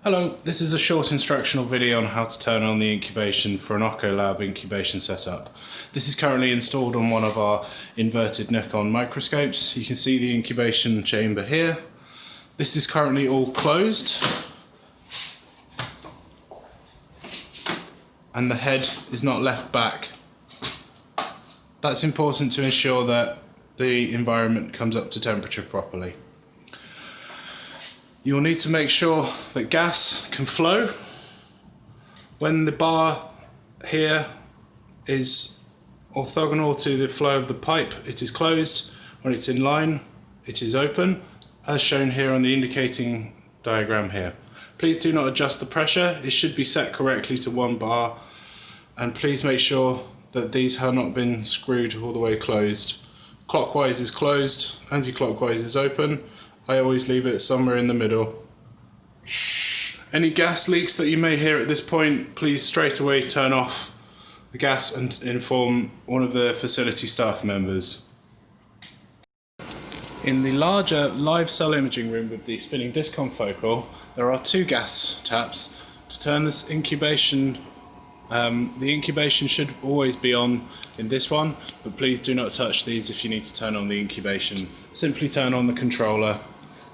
Hello, this is a short instructional video on how to turn on the incubation for an Okolab incubation setup. This is currently installed on one of our inverted nikon microscopes. You can see the incubation chamber here. This is currently all closed and the head is not left back. That's important to ensure that the environment comes up to temperature properly. You'll need to make sure that gas can flow. When the bar here is orthogonal to the flow of the pipe, it is closed. When it's in line, it is open, as shown here on the indicating diagram here. Please do not adjust the pressure. It should be set correctly to 1 bar, and please make sure that these have not been screwed all the way closed. Clockwise is closed, anti-clockwise is open. I always leave it somewhere in the middle. Any gas leaks that you may hear at this point, please straight away turn off the gas and inform one of the facility staff members. In the larger live cell imaging room with the spinning disc confocal, there are 2 gas taps to turn this incubation. The incubation should always be on in this one, but please do not touch these if you need to turn on the incubation. Simply turn on the controller,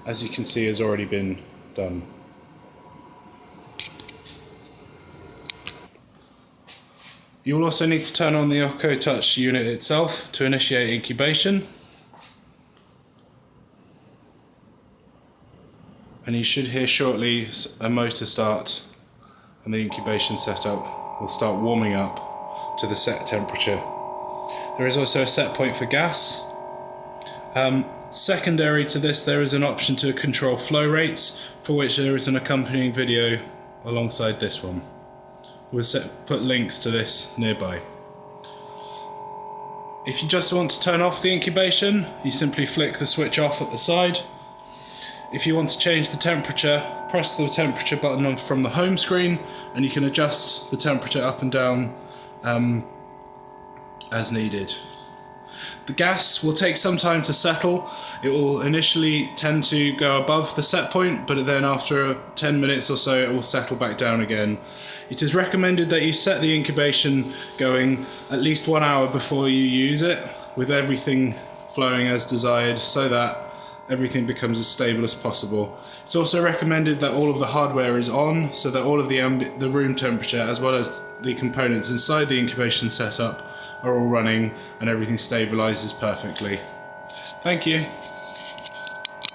as you can see has already been done. You will also need to turn on the OkoTouch unit itself to initiate incubation. And you should hear shortly a motor start and the incubation setup will start warming up to the set temperature. There is also a set point for gas. Secondary to this, there is an option to control flow rates, for which there is an accompanying video alongside this one. We'll put links to this nearby. If you just want to turn off the incubation, you simply flick the switch off at the side. If you want to change the temperature, press the temperature button on from the home screen and you can adjust the temperature up and down as needed. The gas will take some time to settle. It will initially tend to go above the set point, but then after 10 minutes or so it will settle back down again. It is recommended that you set the incubation going at least 1 hour before you use it, with everything flowing as desired, so that everything becomes as stable as possible. It's also recommended that all of the hardware is on, so that all of the room temperature as well as the components inside the incubation setup are all running and everything stabilizes perfectly. Thank you.